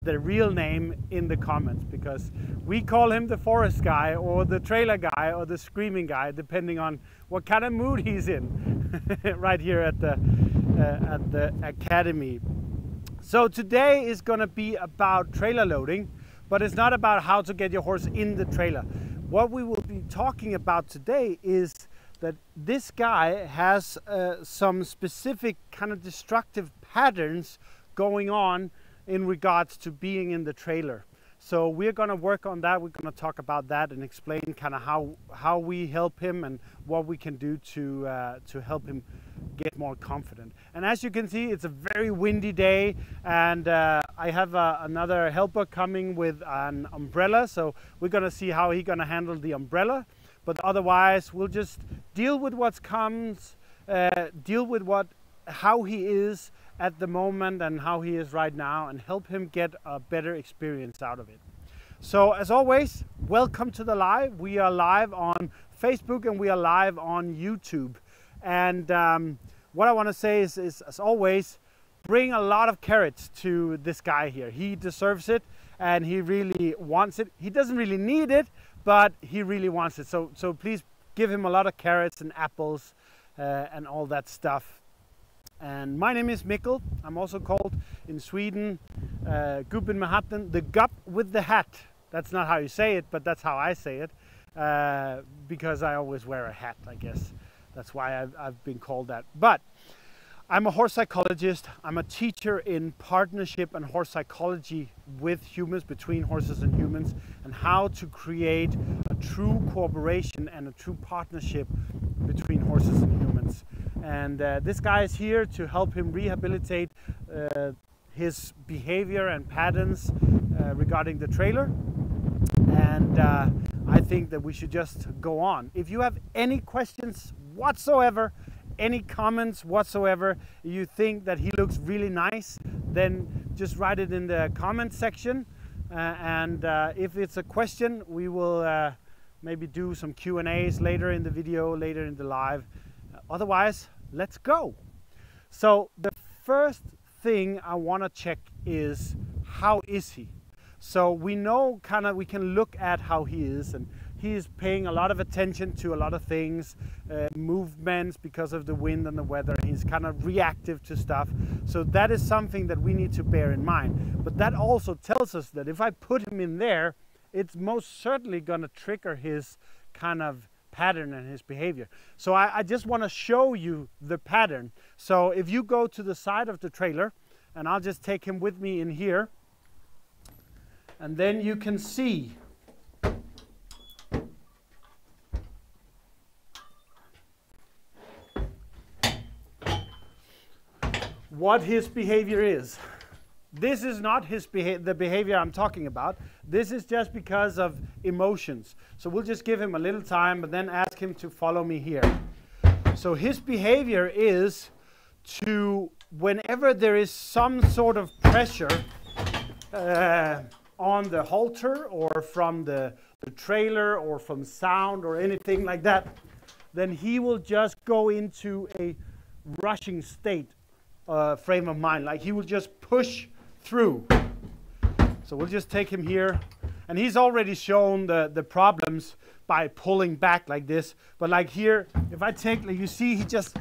the real name in the comments, because we call him the forest guy or the trailer guy or the screaming guy, depending on what kind of mood he's in right here at the academy. So today is going to be about trailer loading, but it's not about how to get your horse in the trailer. What we will be talking about today is that this guy has some specific kind of destructive patterns going on in regards to being in the trailer. So we're going to work on that. We're going to talk about that and explain kind of how we help him and what we can do to help him get more confident. And as you can see, it's a very windy day, and I have another helper coming with an umbrella. So we're going to see how he's going to handle the umbrella. But otherwise, we'll just deal with what comes, deal with how he is at the moment and how he is right now, and help him get a better experience out of it. So as always, welcome to the live. We are live on Facebook and we are live on YouTube. And what I want to say is, as always, bring a lot of carrots to this guy here. He deserves it and he really wants it. He doesn't really need it, but he really wants it. So please give him a lot of carrots and apples and all that stuff. And my name is Mikkel. I'm also called in Sweden Gubben med hatten, the gup with the hat. That's not how you say it, but that's how I say it, because I always wear a hat, I guess. That's why I've been called that. But I'm a horse psychologist. I'm a teacher in partnership and horse psychology with humans, between horses and humans, and how to create a true cooperation and a true partnership between horses and humans. And this guy is here to help him rehabilitate his behavior and patterns regarding the trailer. And I think that we should just go on. If you have any questions whatsoever, any comments whatsoever, you think that he looks really nice, then just write it in the comment section. And if it's a question, we will maybe do some Q&As later in the video, later in the live. Otherwise, let's go. So the first thing I want to check is, how is he? So we know we can look at how he is, and he is paying a lot of attention to a lot of things, movements because of the wind and the weather. He's kind of reactive to stuff. So that is something that we need to bear in mind. But that also tells us that if I put him in there, it's most certainly going to trigger his kind of pattern and his behavior. So I just want to show you the pattern. So if you go to the side of the trailer, and I'll just take him with me in here, and then you can see what his behavior is. This is not the behavior I'm talking about. This is just because of emotions. So we'll just give him a little time, but then ask him to follow me here. So his behavior is to, whenever there is some sort of pressure on the halter or from the trailer or from sound or anything like that, then he will just go into a rushing state, frame of mind. Like he will just push through. So we'll just take him here, and he's already shown the problems by pulling back like this. But like here, if I take, like you see, he just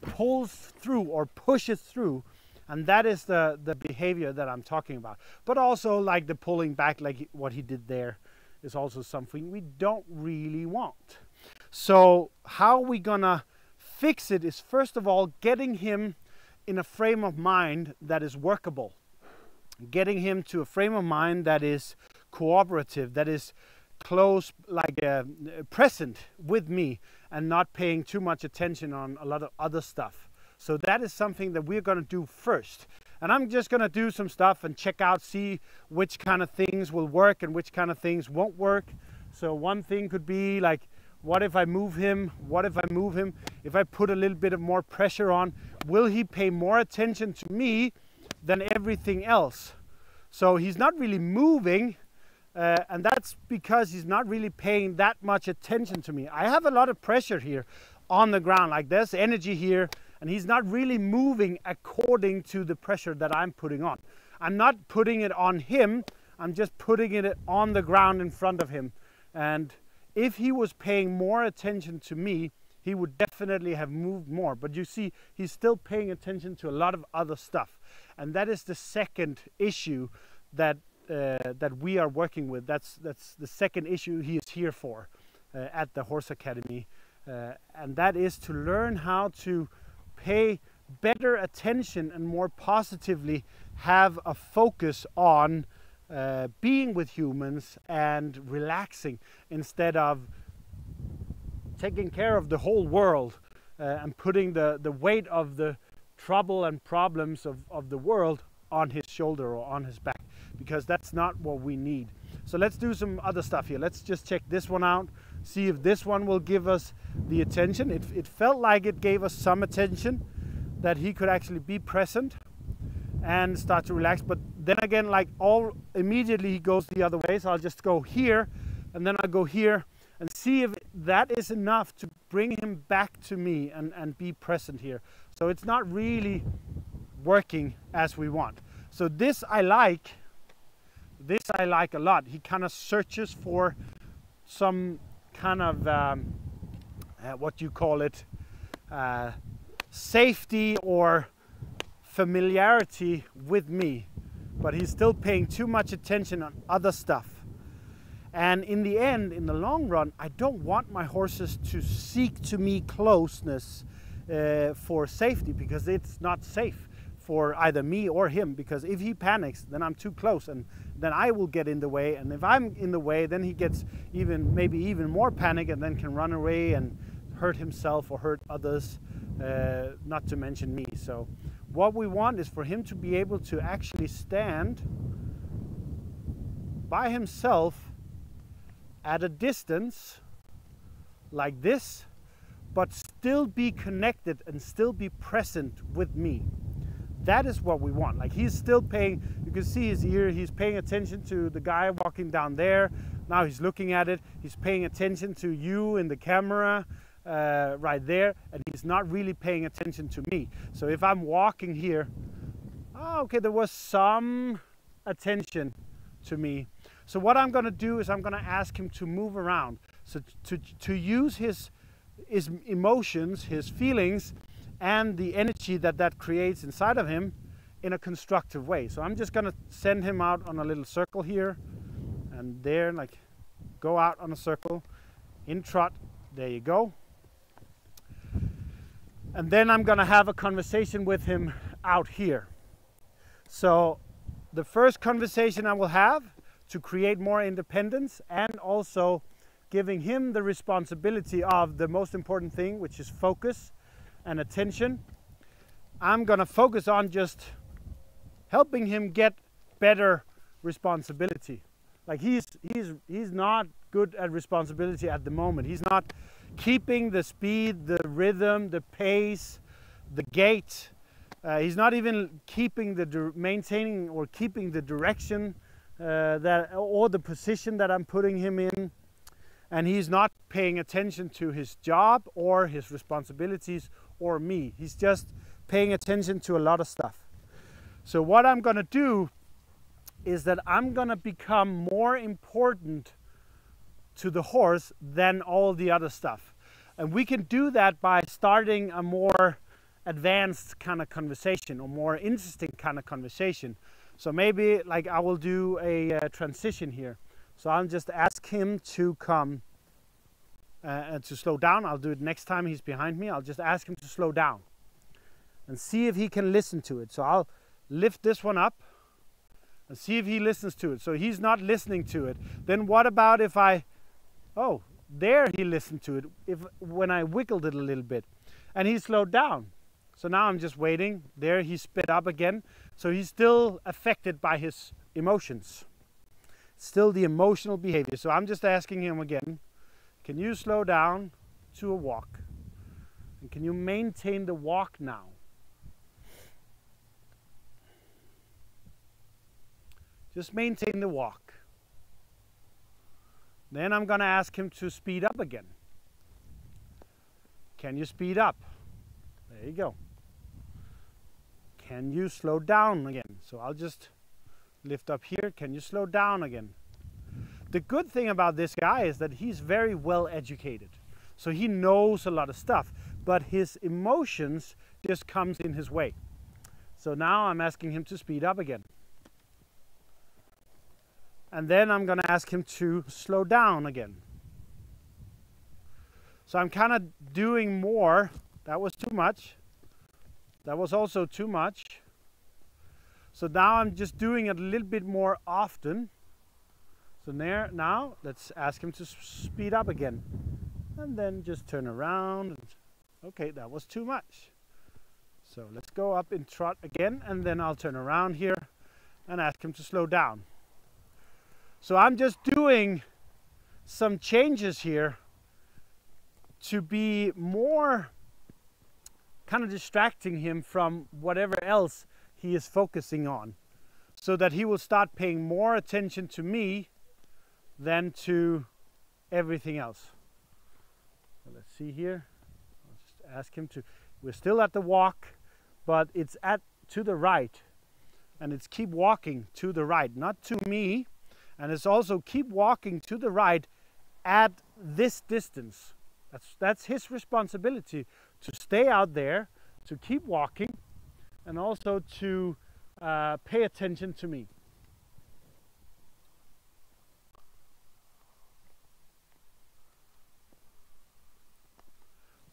pulls through or pushes through, and that is the behavior that I'm talking about. But also like the pulling back, like what he did there, is also something we don't really want. So how we gonna fix it is, first of all, getting him in a frame of mind that is workable. Getting him to a frame of mind that is cooperative, that is close, like present with me, and not paying too much attention on a lot of other stuff. So that is something that we're going to do first. And I'm just going to do some stuff and check out, see which kind of things will work and which kind of things won't work. So one thing could be like, what if I move him? What if I move him? If I put a little bit of more pressure on, will he pay more attention to me than everything else? So he's not really moving, and that's because he's not really paying that much attention to me. I have a lot of pressure here on the ground, like there's energy here, and he's not really moving according to the pressure that I'm putting on. I'm not putting it on him, I'm just putting it on the ground in front of him. And if he was paying more attention to me, he would definitely have moved more. But you see, he's still paying attention to a lot of other stuff. And that is the second issue that that we are working with. That's the second issue he is here for at the Horse Academy. And that is to learn how to pay better attention and more positively have a focus on being with humans and relaxing instead of taking care of the whole world and putting the weight of the trouble and problems of the world on his shoulder or on his back, because that's not what we need. So let's do some other stuff here. Let's just check this one out, see if this one will give us the attention. It felt like it gave us some attention, that he could actually be present and start to relax. But then again, like immediately he goes the other way. So I'll just go here and then I'll go here and see if that is enough to bring him back to me and be present here. So it's not really working as we want. So this I like a lot. He kind of searches for some kind of what you call it, safety or familiarity with me, but he's still paying too much attention on other stuff. And in the end, in the long run, I don't want my horses to seek to me closeness for safety, because it's not safe for either me or him, because if he panics, then I'm too close and then I will get in the way, and if I'm in the way, then he gets maybe even more panic and then can run away and hurt himself or hurt others, not to mention me. So what we want is for him to be able to actually stand by himself at a distance like this, but still be connected and still be present with me. That is what we want. Like, he's still paying, you can see his ear, he's paying attention to the guy walking down there. Now he's looking at it. He's paying attention to you in the camera right there, and he's not really paying attention to me. So if I'm walking here, oh, okay, there was some attention to me. So what I'm going to do is I'm going to ask him to move around. So to use his emotions, his feelings, and the energy that creates inside of him in a constructive way. So I'm just going to send him out on a little circle here and there, like go out on a circle in trot. There you go. And then I'm going to have a conversation with him out here. So the first conversation I will have to create more independence, and also giving him the responsibility of the most important thing, which is focus and attention. I'm gonna focus on just helping him get better responsibility. Like he's not good at responsibility at the moment. He's not keeping the speed, the rhythm, the pace, the gait. He's not even keeping maintaining or keeping the direction or the position that I'm putting him in. And he's not paying attention to his job or his responsibilities or me. He's just paying attention to a lot of stuff. So what I'm gonna do is that I'm gonna become more important to the horse than all the other stuff. And we can do that by starting a more advanced kind of conversation, or more interesting kind of conversation. So maybe like I will do a transition here. So I'll just ask him to come and to slow down. I'll do it next time he's behind me. I'll just ask him to slow down and see if he can listen to it. So I'll lift this one up and see if he listens to it. So he's not listening to it. Then what about if oh, there he listened to it. When I wiggled it a little bit and he slowed down. So now I'm just waiting. There he sped up again. So he's still affected by his emotions. Still the emotional behavior. So I'm just asking him again, can you slow down to a walk? And can you maintain the walk now? Just maintain the walk. Then I'm going to ask him to speed up again. Can you speed up? There you go. Can you slow down again? So I'll just Lift up here. Can you slow down again? The good thing about this guy is that he's very well educated. So he knows a lot of stuff, but his emotions just comes in his way. So now I'm asking him to speed up again. And then I'm going to ask him to slow down again. So I'm kind of doing more. That was too much. That was also too much. So now I'm just doing it a little bit more often. So there, now let's ask him to speed up again. And then just turn around. And, okay, that was too much. So let's go up in trot again, and then I'll turn around here and ask him to slow down. So I'm just doing some changes here to be more kind of distracting him from whatever else he is focusing on, so that he will start paying more attention to me than to everything else. So let's see here. I'll just ask him to, we're still at the walk, but it's to the right, and it's keep walking to the right, not to me, and it's also keep walking to the right at this distance. That's his responsibility, to stay out there, to keep walking, and also to pay attention to me.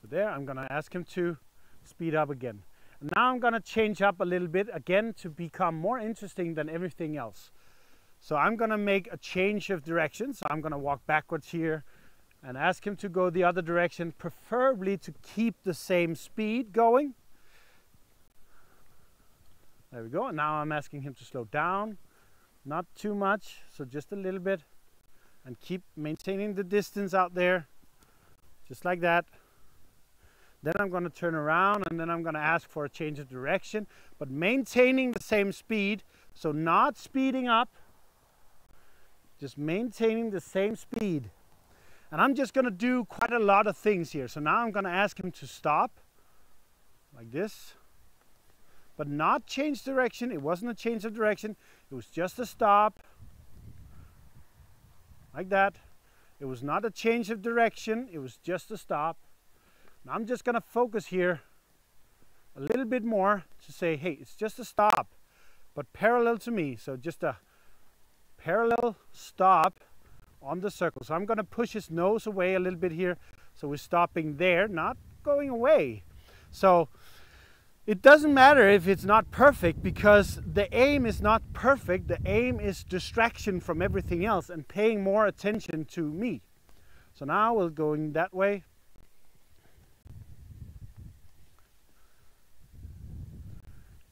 So there, I'm going to ask him to speed up again. And now I'm going to change up a little bit again to become more interesting than everything else. So I'm going to make a change of direction. So I'm going to walk backwards here and ask him to go the other direction, preferably to keep the same speed going. There we go. And now I'm asking him to slow down, not too much, so just a little bit, and keep maintaining the distance out there, just like that. Then I'm going to turn around, and then I'm going to ask for a change of direction, but maintaining the same speed, so not speeding up, just maintaining the same speed. And I'm just going to do quite a lot of things here. So now I'm going to ask him to stop, like this, but not change direction. It wasn't a change of direction. It was just a stop, like that. It was not a change of direction. It was just a stop. Now I'm just going to focus here a little bit more to say, hey, it's just a stop, but parallel to me. So just a parallel stop on the circle. So I'm going to push his nose away a little bit here. So we're stopping there, not going away. So it doesn't matter if it's not perfect, because the aim is not perfect. The aim is distraction from everything else and paying more attention to me. So now we're going that way.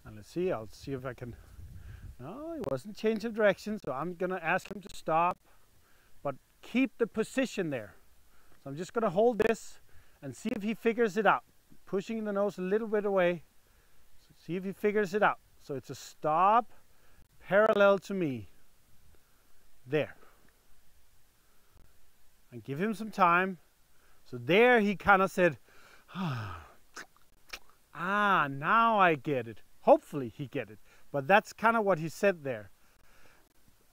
And let's see, I'll see if I can. No, it wasn't change of direction. So I'm going to ask him to stop, but keep the position there. So I'm just going to hold this and see if he figures it out. Pushing the nose a little bit away. So see if he figures it out. So it's a stop parallel to me. There. And give him some time. So there he kind of said, ah, now I get it. Hopefully he get it. But that's kind of what he said there.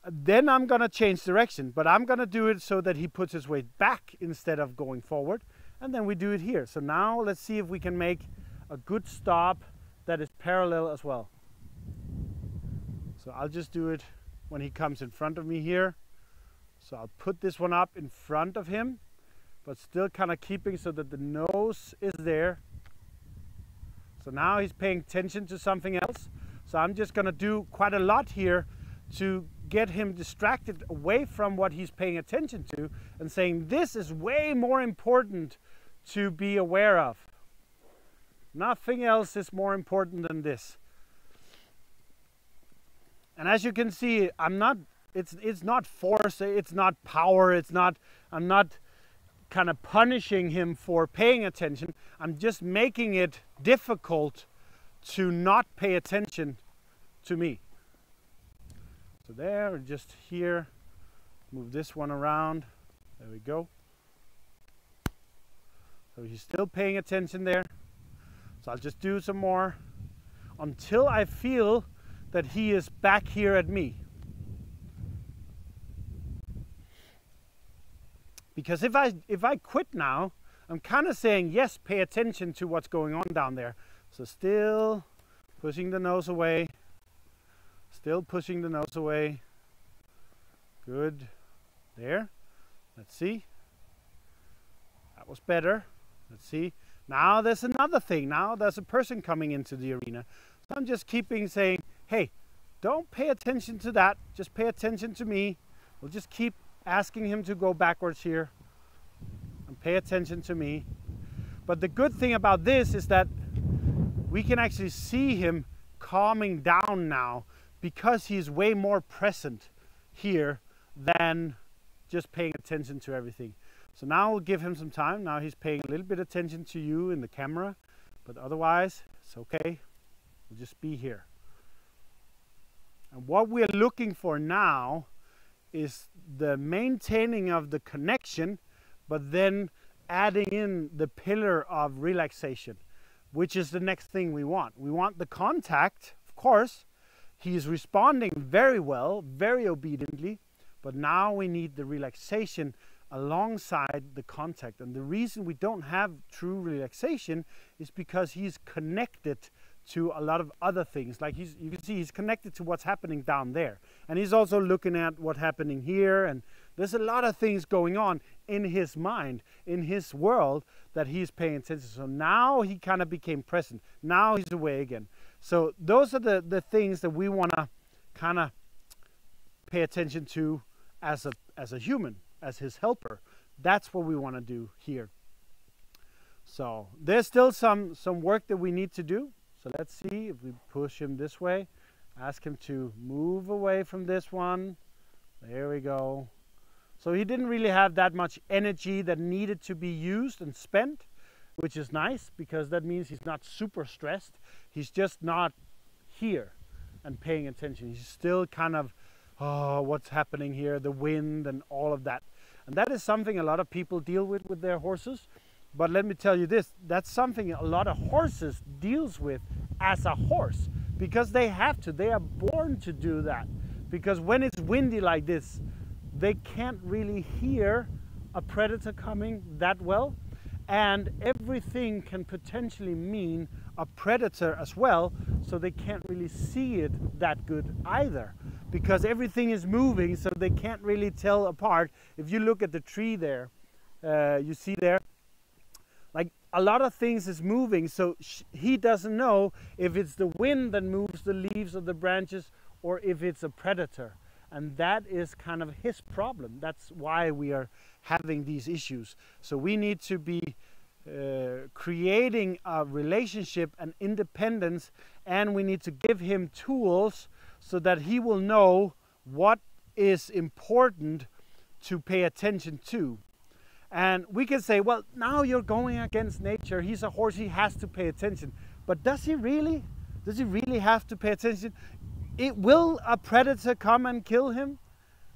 Then I'm going to change direction, but I'm going to do it so that he puts his weight back instead of going forward. And then we do it here. So now let's see if we can make a good stop that is parallel as well. So I'll just do it when he comes in front of me here. So I'll put this one up in front of him, but still kind of keeping so that the nose is there. So now he's paying attention to something else. So I'm just going to do quite a lot here to get him distracted away from what he's paying attention to and saying this is way more important to be aware of. Nothing else is more important than this. And as you can see, it's not force, it's not power, I'm not kind of punishing him for paying attention. I'm just making it difficult to not pay attention to me. So there, just here, move this one around. There we go. So he's still paying attention there. So I'll just do some more until I feel that he is back here at me. Because if I quit now, I'm kind of saying, yes, pay attention to what's going on down there. So still pushing the nose away. Still pushing the nose away. Good. There. Let's see. That was better. Let's see. Now there's another thing. Now there's a person coming into the arena. So I'm just keeping saying, hey, don't pay attention to that. Just pay attention to me. We'll just keep asking him to go backwards here. And pay attention to me. But the good thing about this is that we can actually see him calming down now, because he's way more present here than just paying attention to everything. So now we'll give him some time. Now he's paying a little bit of attention to you in the camera, but otherwise it's okay. We'll just be here. And what we're looking for now is the maintaining of the connection, but then adding in the pillar of relaxation, which is the next thing we want. We want the contact, of course. He is responding very well, very obediently, but now we need the relaxation alongside the contact. And the reason we don't have true relaxation is because he's connected to a lot of other things. Like you can see he's connected to what's happening down there. And he's also looking at what's happening here. And there's a lot of things going on in his mind, in his world, that he's paying attention. So now he kind of became present. Now he's away again. So those are the things that we want to kind of pay attention to as a human, as his helper. That's what we want to do here. So there's still some work that we need to do. So let's see if we push him this way. Ask him to move away from this one. There we go. So he didn't really have that much energy that needed to be used and spent, which is nice, because that means he's not super stressed. He's just not here and paying attention. He's still kind of, oh, what's happening here, the wind and all of that. And that is something a lot of people deal with their horses. But let me tell you this, that's something a lot of horses deals with as a horse, because they have to. They are born to do that. Because when it's windy like this, they can't really hear a predator coming that well. And everything can potentially mean a predator as well, so they can't really see it that good either, because everything is moving, so they can't really tell apart. If you look at the tree there, you see there, like a lot of things is moving, so he doesn't know if it's the wind that moves the leaves or the branches, or if it's a predator. And that is kind of his problem. That's why we are having these issues. So we need to be creating a relationship and independence, and we need to give him tools so that he will know what is important to pay attention to. And we can say, well, now you're going against nature. He's a horse, he has to pay attention. But does he really? Does he really have to pay attention? Will a predator come and kill him?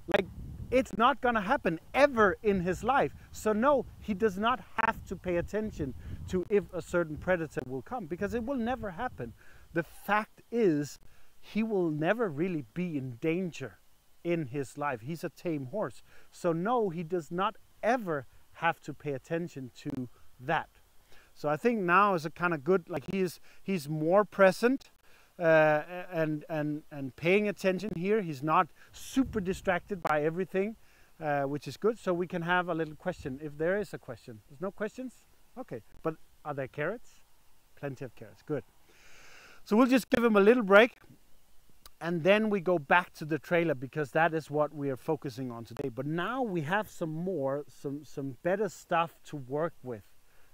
Like, it's not going to happen ever in his life. So no, he does not have to pay attention to if a certain predator will come, because it will never happen. The fact is, he will never really be in danger in his life. He's a tame horse. So no, he does not ever have to pay attention to that. So I think now is a kind of good, like he's more present. And paying attention here. He's not super distracted by everything, which is good. So we can have a little question, if there is a question. There's no questions? Okay, but are there carrots? Plenty of carrots, good. So we'll just give him a little break, and then we go back to the trailer, because that is what we are focusing on today. But now we have some better stuff to work with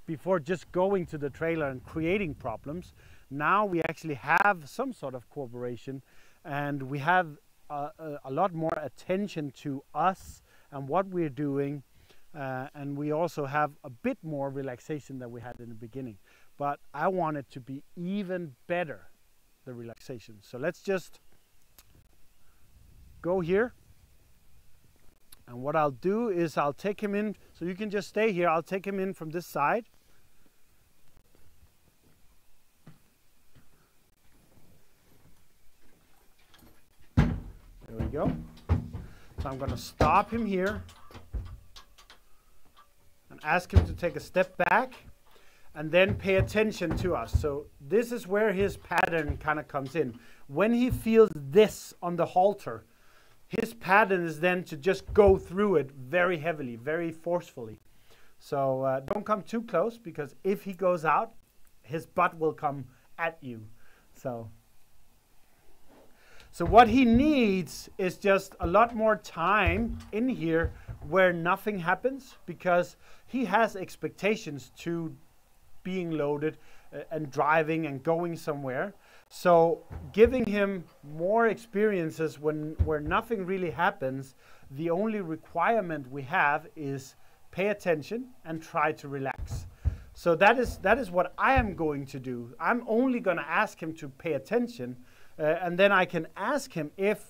before just going to the trailer and creating problems. Now we actually have some sort of cooperation, and we have a lot more attention to us and what we're doing, and we also have a bit more relaxation than we had in the beginning. But I want it to be even better, the relaxation. So let's just go here, and what I'll do is I'll take him in, so you can just stay here. I'll take him in from this side. There we go. So I'm going to stop him here. ask him to take a step back and then pay attention to us. So this is where his pattern kind of comes in. When he feels this on the halter, his pattern is then to just go through it very heavily, very forcefully. So don't come too close, because if he goes out, his butt will come at you. So what he needs is just a lot more time in here where nothing happens, because he has expectations to being loaded and driving and going somewhere. So giving him more experiences where nothing really happens, the only requirement we have is pay attention and try to relax. So that is what I am going to do. I'm only going to ask him to pay attention, and then I can ask him if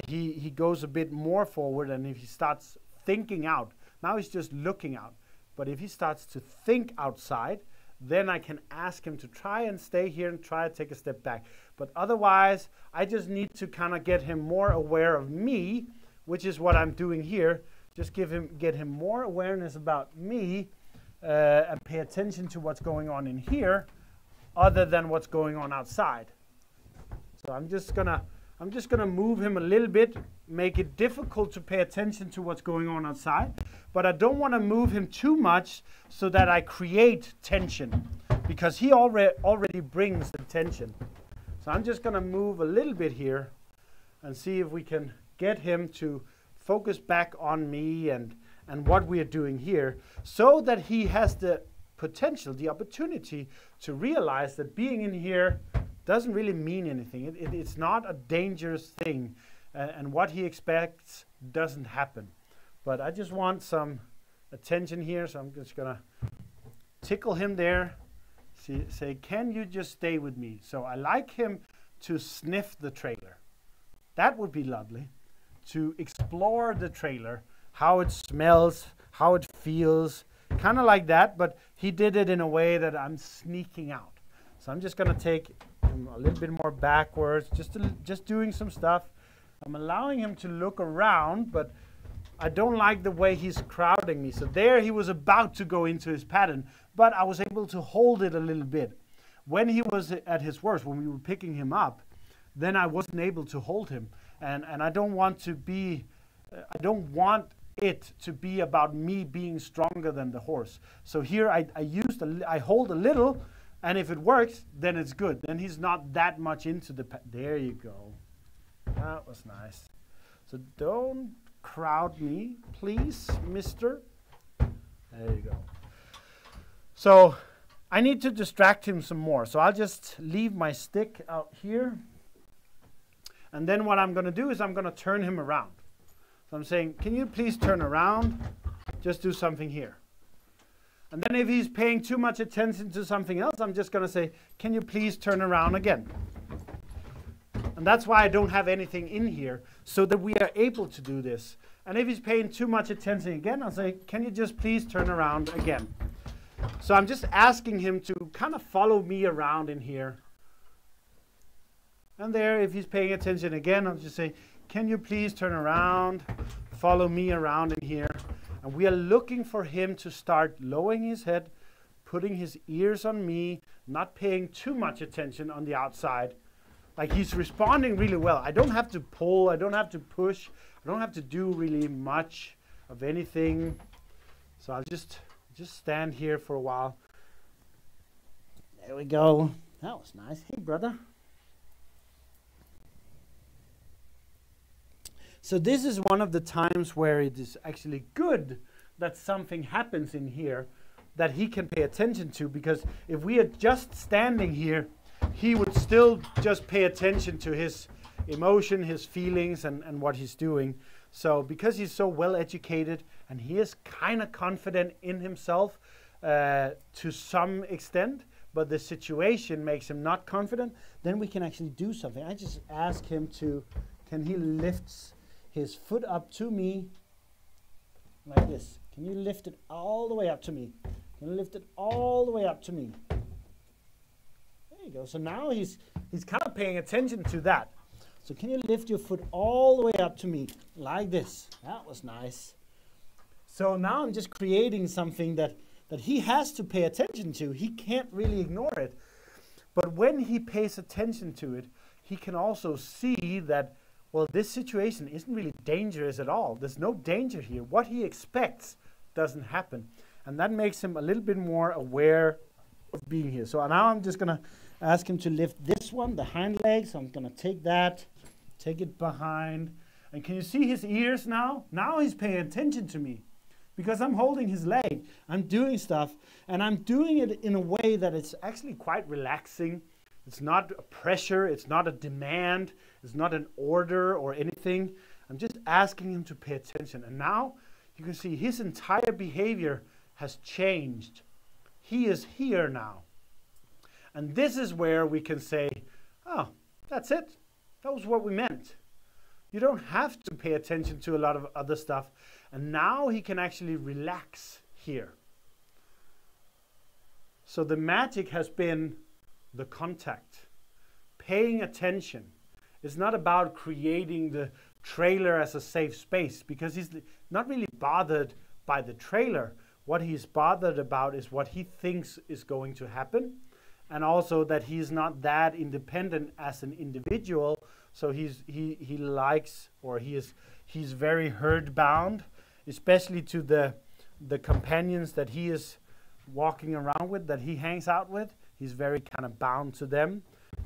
he goes a bit more forward, and if he starts thinking out. Now he's just looking out. But if he starts to think outside, then I can ask him to try and stay here and try to take a step back. But otherwise, I just need to kind of get him more aware of me, which is what I'm doing here. Just get him more awareness about me, and pay attention to what's going on in here, other than what's going on outside. So I'm just gonna move him a little bit, make it difficult to pay attention to what's going on outside, but I don't want to move him too much so that I create tension, because he already brings the tension. So I'm just gonna move a little bit here and see if we can get him to focus back on me and what we are doing here, so that he has the potential, the opportunity to realize that being in here doesn't really mean anything. It's not a dangerous thing, and what he expects doesn't happen. But I just want some attention here, so I'm just gonna tickle him there. Say, can you just stay with me? So I like him to sniff the trailer. That would be lovely, to explore the trailer, how it smells, how it feels, kind of like that, but he did it in a way that I'm sneaking out. So I'm just gonna take him a little bit more backwards, just doing some stuff. I'm allowing him to look around, but I don't like the way he's crowding me. So there he was about to go into his pattern, but I was able to hold it a little bit. When he was at his worst, when we were picking him up, then I wasn't able to hold him. And I don't want to be, I don't want it to be about me being stronger than the horse. So here I hold a little, and if it works, then it's good. Then he's not that much into the, there you go. That was nice. So don't crowd me, please, mister. There you go. So I need to distract him some more. So I'll just leave my stick out here. And then what I'm going to do is I'm going to turn him around. So I'm saying, can you please turn around? Just do something here. And then if he's paying too much attention to something else, I'm just going to say, can you please turn around again? And that's why I don't have anything in here, so that we are able to do this. And if he's paying too much attention again, I'll say, can you just please turn around again? So I'm just asking him to kind of follow me around in here. And there, if he's paying attention again, I'll just say, can you please turn around, follow me around in here. And we are looking for him to start lowering his head, putting his ears on me, not paying too much attention on the outside. Like, he's responding really well. I don't have to pull, I don't have to push, I don't have to do really much of anything. So I'll just stand here for a while. There we go. That was nice. Hey, brother. So this is one of the times where it is actually good that something happens in here that he can pay attention to, because if we are just standing here, he would still just pay attention to his emotion, his feelings, and what he's doing. So because he's so well educated and he is kind of confident in himself to some extent, but the situation makes him not confident, then we can actually do something. I just ask him to, can he lift his foot up to me like this? Can you lift it all the way up to me? Can you lift it all the way up to me? There you go. So now he's kind of paying attention to that. So can you lift your foot all the way up to me like this? That was nice. So now I'm just creating something that he has to pay attention to. He can't really ignore it. But when he pays attention to it, he can also see that, well, this situation isn't really dangerous at all. There's no danger here. What he expects doesn't happen. And that makes him a little bit more aware of being here. So now I'm just going to ask him to lift this one, the hind leg. So I'm going to take that, take it behind. And can you see his ears now? Now he's paying attention to me because I'm holding his leg. I'm doing stuff, and I'm doing it in a way that it's actually quite relaxing. It's not a pressure. It's not a demand. It's not an order or anything. I'm just asking him to pay attention. And now you can see his entire behavior has changed. He is here now. And this is where we can say, oh, that's it. That was what we meant. You don't have to pay attention to a lot of other stuff. And now he can actually relax here. So the magic has been the contact, paying attention. It's not about creating the trailer as a safe space, because he's not really bothered by the trailer. What he's bothered about is what he thinks is going to happen, and also that he's not that independent as an individual. So he likes, or he's very herd bound, especially to the companions that he is walking around with, that he hangs out with. He's very kind of bound to them,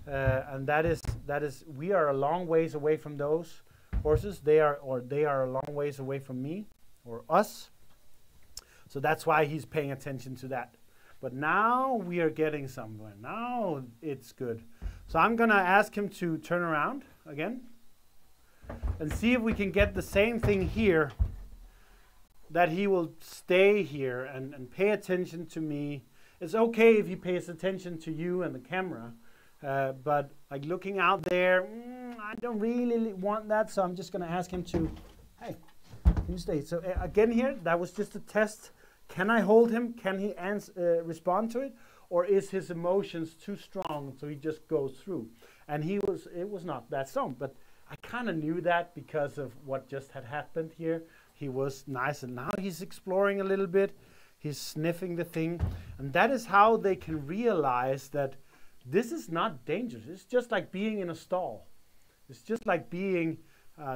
and that is we are a long ways away from those horses. They are a long ways away from me or us. So that's why he's paying attention to that. But now we are getting somewhere. Now it's good. So I'm going to ask him to turn around again and see if we can get the same thing here, that he will stay here and pay attention to me. It's okay if he pays attention to you and the camera, but like looking out there, I don't really want that, so I'm just going to ask him to, hey, can you stay? So again here, that was just a test. Can I hold him? Can he respond to it? Or is his emotions too strong so he just goes through? And it was not that strong, but I kind of knew that because of what just had happened here. He was nice, and now he's exploring a little bit. He's sniffing the thing. And that is how they can realize that this is not dangerous. It's just like being in a stall. It's just like being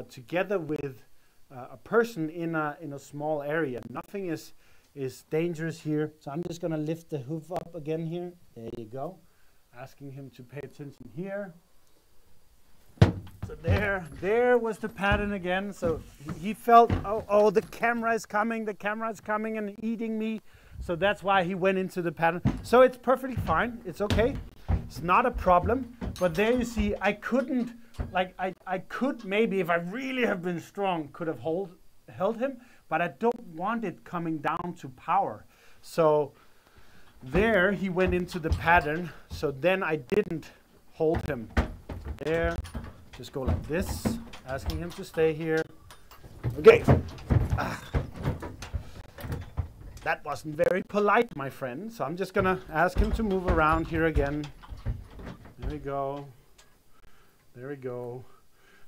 together with a person in a small area. Nothing is dangerous here. So I'm just going to lift the hoof up again here. There you go. Asking him to pay attention here. So there was the pattern again. So he felt, oh, the camera is coming and eating me. So that's why he went into the pattern. So it's perfectly fine. It's okay. It's not a problem. But there you see, I couldn't, like I could maybe, if I really have been strong, could have held him. But I don't want it coming down to power. So there he went into the pattern. So then I didn't hold him. So there, just go like this, asking him to stay here. Okay. That wasn't very polite, my friend. So I'm just gonna ask him to move around here again. There we go. There we go.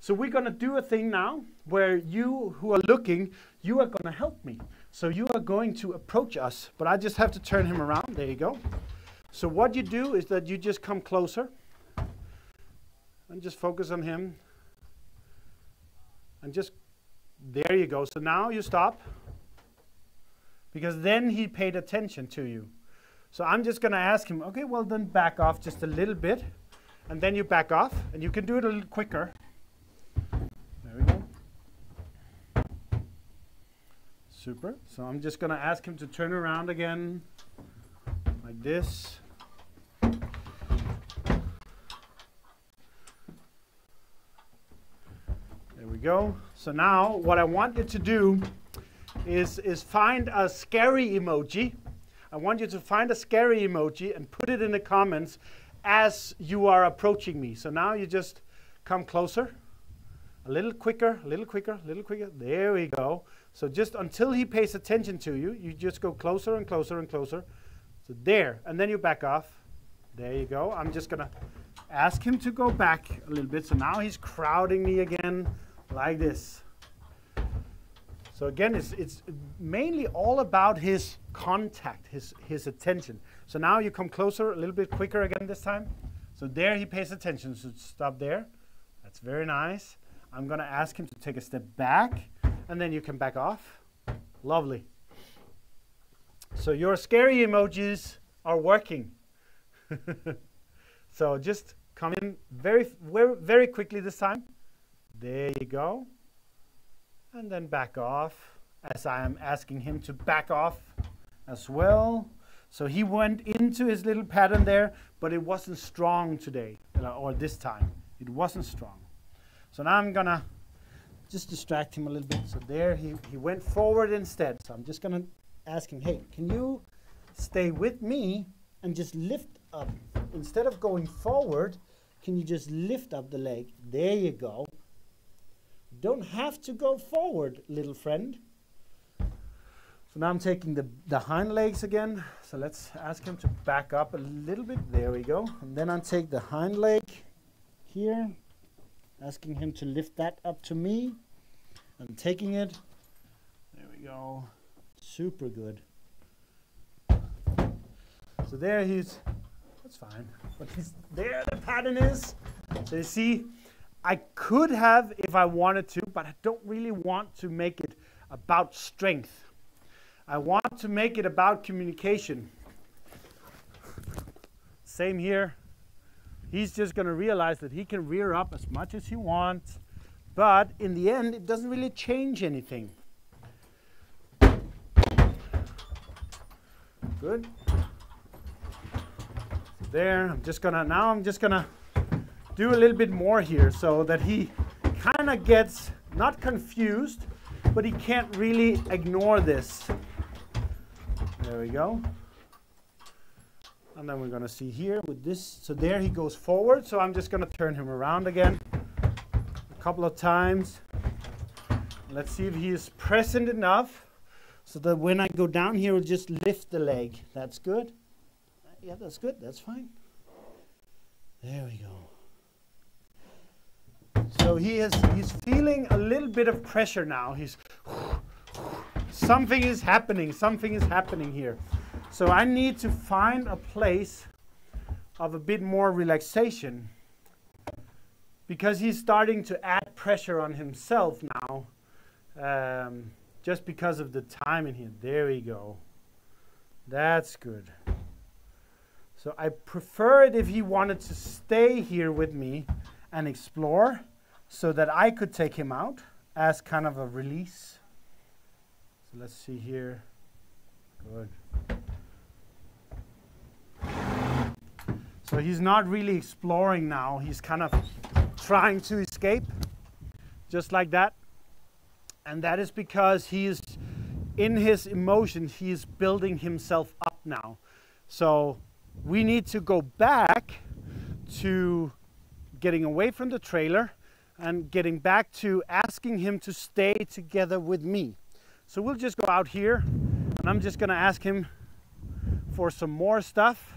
So we're going to do a thing now where you who are looking, you are going to help me. So you are going to approach us, but I just have to turn him around. There you go. So what you do is that you just come closer and just focus on him. And just, there you go. So now you stop, because then he paid attention to you. So I'm just going to ask him, okay, well then back off just a little bit. And then you back off, and you can do it a little quicker. There we go. Super. So I'm just going to ask him to turn around again, like this. There we go. So now what I want you to do is find a scary emoji. I want you to find a scary emoji and put it in the comments as you are approaching me. So now you just come closer. A little quicker, a little quicker, a little quicker. There we go. So just until he pays attention to you, you just go closer and closer and closer. So there, and then you back off. There you go. I'm just gonna ask him to go back a little bit. So now he's crowding me again, like this. So again, it's mainly all about his contact, his attention. So now you come closer, a little bit quicker again this time. So there he pays attention, so stop there. That's very nice. I'm gonna ask him to take a step back, and then you can back off. Lovely. So your scary emojis are working. So just come in very quickly this time. There you go. And then back off, as I am asking him to back off as well. So he went into his little pattern there, but it wasn't strong today, or this time. It wasn't strong. So now I'm gonna just distract him a little bit. So there he went forward instead. So I'm just gonna ask him, hey, can you stay with me and just lift up? Instead of going forward, can you just lift up the leg? There you go. Don't have to go forward, little friend. So now I'm taking the hind legs again. So let's ask him to back up a little bit. There we go. And then I'll take the hind leg here, asking him to lift that up to me. I'm taking it. There we go. Super good. So there that's fine. But there the pattern is. So you see, I could have if I wanted to, but I don't really want to make it about strength. I want to make it about communication. Same here. He's just going to realize that he can rear up as much as he wants, but in the end, it doesn't really change anything. Good. There, I'm just gonna do a little bit more here so that he kind of gets not confused, but he can't really ignore this. There we go. And then we're gonna see here with this. So there he goes forward. So I'm just gonna turn him around again a couple of times. Let's see if he is present enough so that when I go down here, we'll just lift the leg. That's good. Yeah, that's good. That's fine. There we go. So he's feeling a little bit of pressure now. Something is happening. Something is happening here. So I need to find a place of a bit more relaxation because he's starting to add pressure on himself now, just because of the time in here. There we go. That's good. So I prefer it if he wanted to stay here with me and explore so that I could take him out as kind of a release. So let's see here. Good. So he's not really exploring now. He's kind of trying to escape, just like that. And that is because he is, in his emotions, he is building himself up now. So we need to go back to getting away from the trailer and getting back to asking him to stay together with me. So we'll just go out here and I'm just gonna ask him for some more stuff,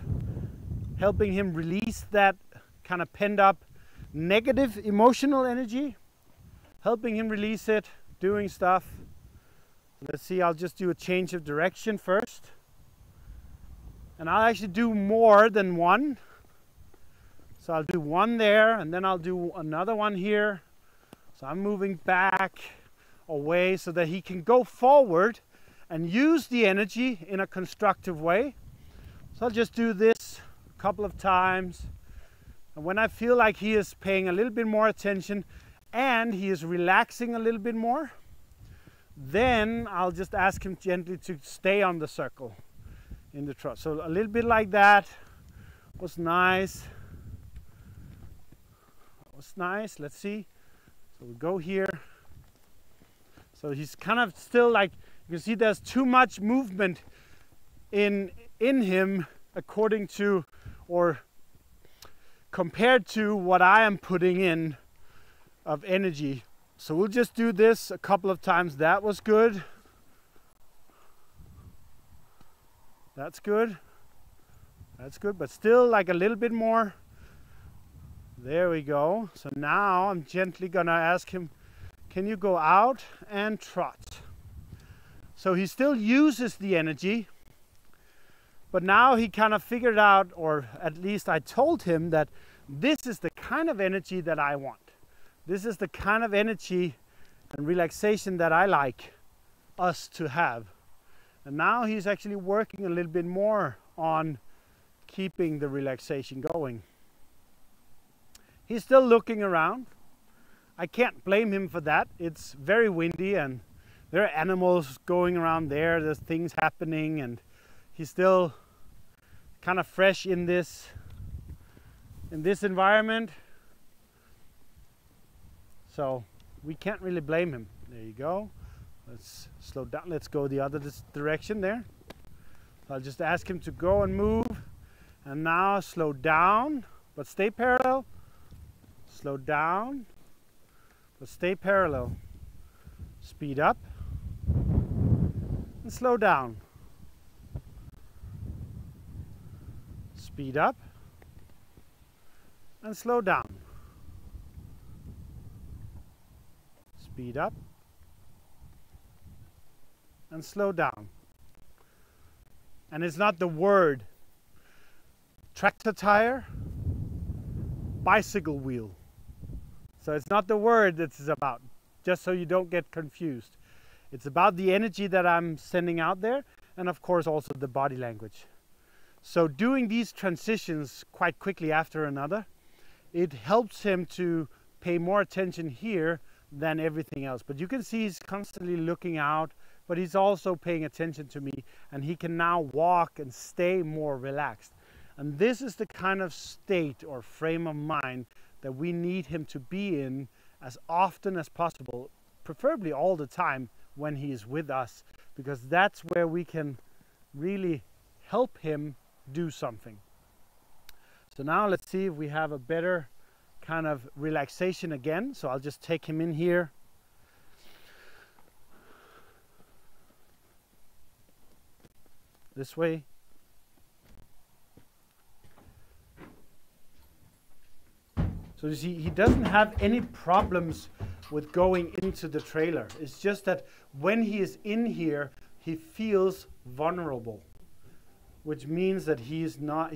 helping him release that kind of pent up negative emotional energy, helping him release it, doing stuff. Let's see, I'll just do a change of direction first. And I'll actually do more than one. So I'll do one there and then I'll do another one here. So I'm moving back away so that he can go forward and use the energy in a constructive way. So I'll just do this a couple of times. And when I feel like he is paying a little bit more attention and he is relaxing a little bit more, then I'll just ask him gently to stay on the circle in the trot. So a little bit like that was nice. That was nice. Let's see. So we go here. So he's kind of still like, you can see there's too much movement in him according to or compared to what I am putting in of energy. So we'll just do this a couple of times. That was good. That's good. That's good, but still like a little bit more. There we go. So now I'm gently gonna ask him, can you go out and trot? So he still uses the energy, but now he kind of figured out, or at least I told him, that this is the kind of energy that I want. This is the kind of energy and relaxation that I like us to have. And now he's actually working a little bit more on keeping the relaxation going. He's still looking around. I can't blame him for that. It's very windy and there are animals going around there. There's things happening and he's still kind of fresh in this environment. So we can't really blame him. There you go. Let's slow down. Let's go the other direction there. I'll just ask him to go and move. And now slow down, but stay parallel. Slow down, but stay parallel. Speed up and slow down. Speed up and slow down. Speed up and slow down. And it's not the word tractor tire, bicycle wheel. So it's not the word that it's about, just so you don't get confused. It's about the energy that I'm sending out there, and of course also the body language. So doing these transitions quite quickly after another, it helps him to pay more attention here than everything else. But you can see he's constantly looking out, but he's also paying attention to me, and he can now walk and stay more relaxed. And this is the kind of state or frame of mind that we need him to be in as often as possible, preferably all the time when he is with us, because that's where we can really help him do something. So now let's see if we have a better kind of relaxation again. So I'll just take him in here. This way. So you see, he doesn't have any problems with going into the trailer. It's just that when he is in here, he feels vulnerable, which means that he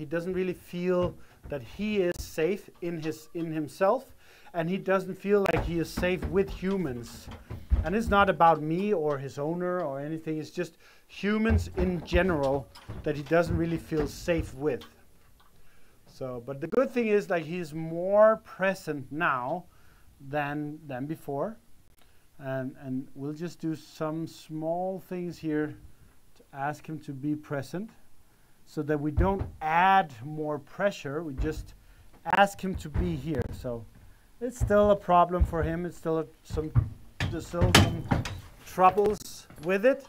doesn't really feel that he is safe in himself, and he doesn't feel like he is safe with humans. And it's not about me or his owner or anything. It's just humans in general that he doesn't really feel safe with. So, but the good thing is that he's more present now than before. And we'll just do some small things here to ask him to be present so that we don't add more pressure. We just ask him to be here. So it's still a problem for him. It's still there's still some troubles with it.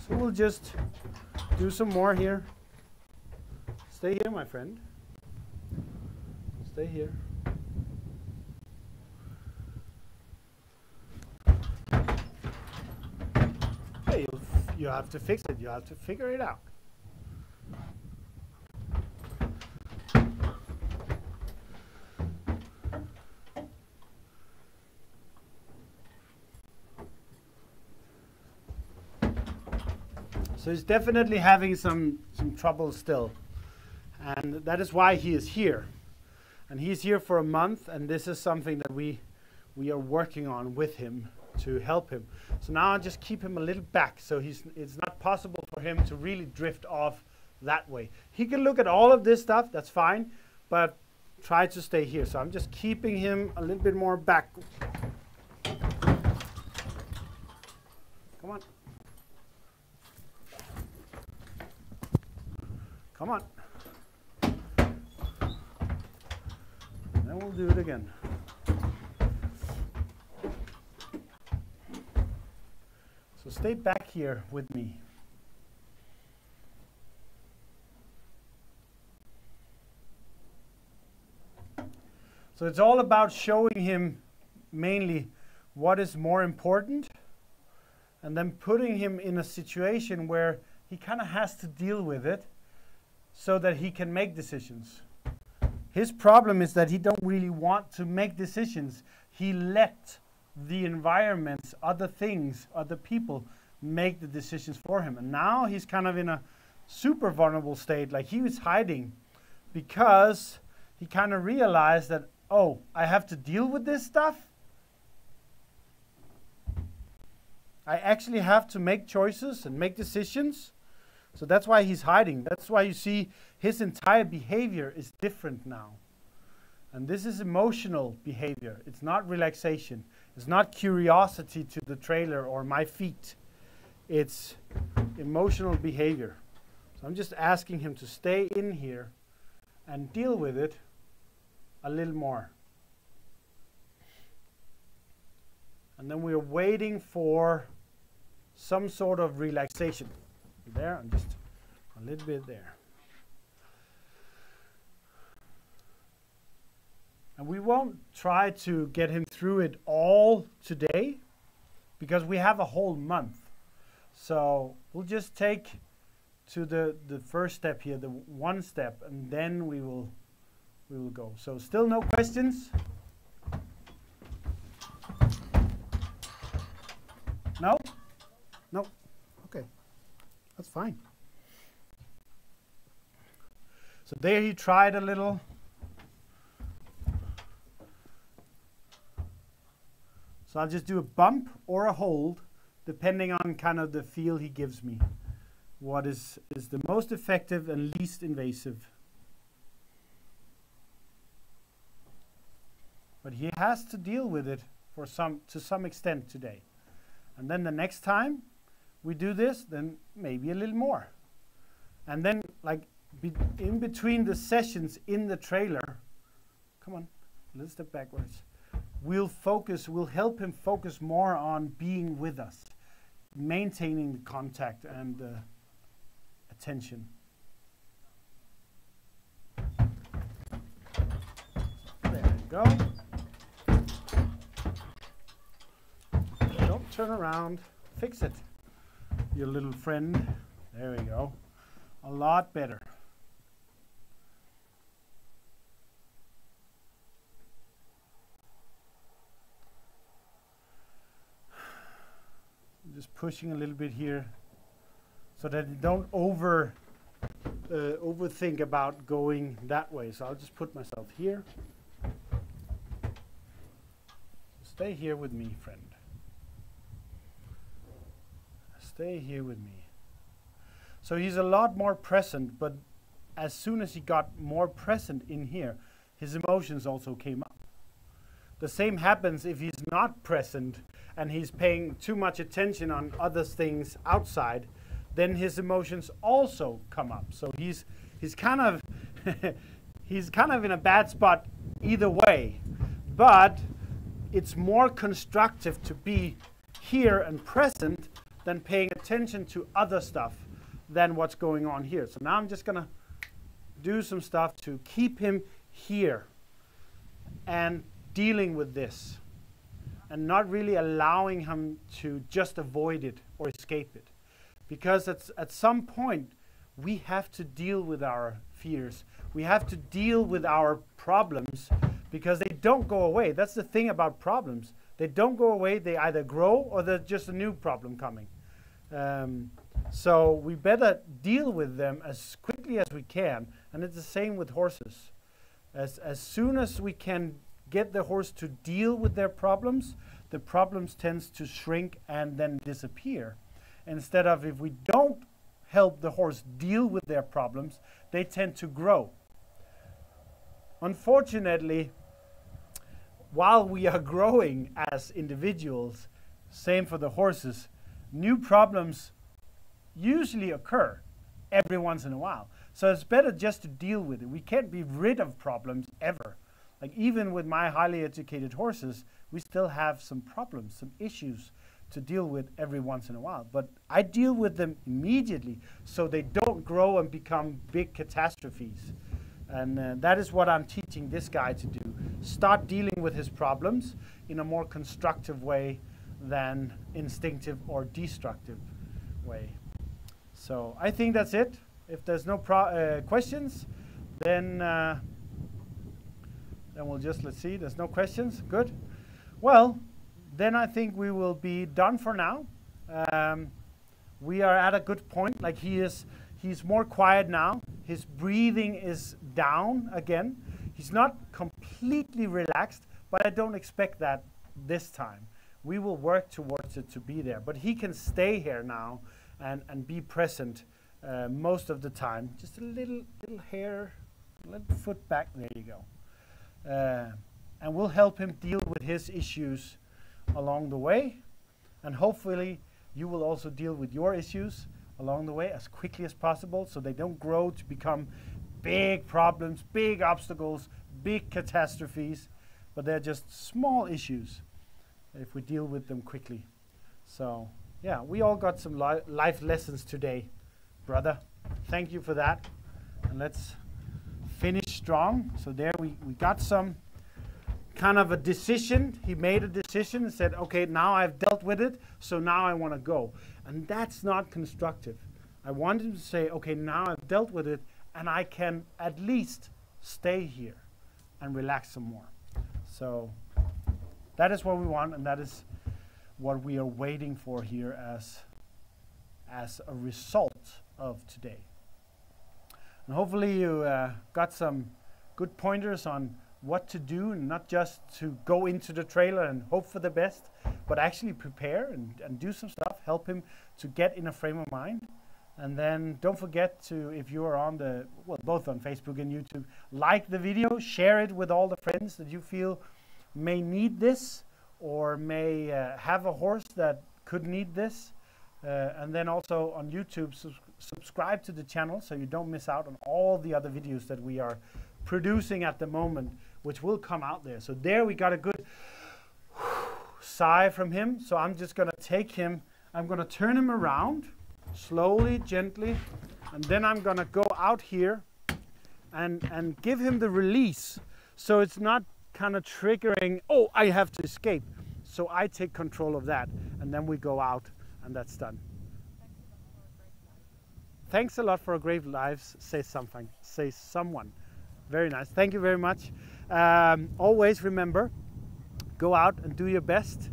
We'll just do some more here. Stay here, my friend. Stay here. Hey, you have to fix it. You have to figure it out. So he's definitely having some trouble still. And that is why he is here. And he's here for a month, and this is something that we are working on with him to help him. So now I just keep him a little back, so it's not possible for him to really drift off that way. He can look at all of this stuff, that's fine, but try to stay here. So I'm just keeping him a little bit more back. Come on. Come on. Then we'll do it again. So stay back here with me. So it's all about showing him mainly what is more important and then putting him in a situation where he kind of has to deal with it so that he can make decisions. His problem is that he don't really want to make decisions. He let the environments, other things, other people make the decisions for him. And now he's kind of in a super vulnerable state, like he was hiding because he kind of realized that, oh, I have to deal with this stuff. I actually have to make choices and make decisions. So that's why he's hiding. That's why you see his entire behavior is different now. And this is emotional behavior. It's not relaxation. It's not curiosity to the trailer or my feet. It's emotional behavior. So I'm just asking him to stay in here and deal with it a little more. And then we're waiting for some sort of relaxation. There, I'm just a little bit there. And we won't try to get him through it all today because we have a whole month. So we'll just take to the first step here, the one step, and then we will go. So still no questions? No? No. Okay. That's fine. So there he tried a little. So I'll just do a bump or a hold, depending on kind of the feel he gives me. What is the most effective and least invasive. But he has to deal with it to some extent today. And then the next time we do this, then maybe a little more. And then like in between the sessions in the trailer, come on, let's step backwards. We'll help him focus more on being with us, maintaining the contact and attention. There you go. Don't turn around. Fix it, your little friend. There we go. A lot better. Just pushing a little bit here so that you don't overthink about going that way. So I'll just put myself here. Stay here with me, friend. Stay here with me. So he's a lot more present, but as soon as he got more present in here, his emotions also came up. The same happens if he's not present and he's paying too much attention on other things outside, then his emotions also come up. So he's kind of he's kind of in a bad spot either way. But it's more constructive to be here and present than paying attention to other stuff than what's going on here. So now I'm just gonna do some stuff to keep him here and dealing with this and not really allowing him to just avoid it or escape it. Because at some point we have to deal with our fears. We have to deal with our problems because they don't go away. That's the thing about problems. They don't go away. They either grow or there's just a new problem coming. So we better deal with them as quickly as we can. And it's the same with horses. As soon as we can get the horse to deal with their problems, the problems tends to shrink and then disappear. Instead of if we don't help the horse deal with their problems, they tend to grow. Unfortunately, while we are growing as individuals, same for the horses, new problems usually occur every once in a while. So it's better just to deal with it. We can't be rid of problems ever. Like even with my highly educated horses, we still have some problems, some issues to deal with every once in a while. But I deal with them immediately so they don't grow and become big catastrophes. And that is what I'm teaching this guy to do. Start dealing with his problems in a more constructive way than instinctive or destructive way. So I think that's it. If there's no questions, then we'll just, let's see, there's no questions. Good. Well, then I think we will be done for now. We are at a good point. Like he's more quiet now. His breathing is down again. He's not completely relaxed, but I don't expect that this time. We will work towards it to be there. But he can stay here now and be present most of the time. Just a little hair, a little foot back. There you go. And we'll help him deal with his issues along the way. And hopefully you will also deal with your issues along the way as quickly as possible, so they don't grow to become big problems, big obstacles, big catastrophes, but they're just small issues if we deal with them quickly. So yeah, we all got some life lessons today, brother. Thank you for that. And let's finish strong. So there we got some kind of a decision. He made a decision and said, okay, now I've dealt with it, so now I want to go. And that's not constructive. I want him to say, okay, now I've dealt with it, and I can at least stay here and relax some more. So that is what we want, and that is what we are waiting for here as a result of today. And hopefully you got some good pointers on what to do, and not just to go into the trailer and hope for the best, but actually prepare and do some stuff, help him to get in a frame of mind. And then don't forget to, if you are on the, well, both on Facebook and YouTube, like the video, share it with all the friends that you feel may need this, or may have a horse that could need this. And then also on YouTube, subscribe to the channel so you don't miss out on all the other videos that we are producing at the moment, which will come out there. So there we got a good sigh from him. So I'm just going to take him, I'm going to turn him around slowly, gently, and then I'm going to go out here and give him the release, so it's not kind of triggering, oh, I have to escape. So I take control of that, and then we go out, and that's done. Thanks a lot for a great lives. Say something. Say someone. Very nice. Thank you very much. Always remember, go out and do your best,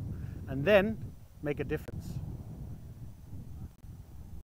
and then make a difference.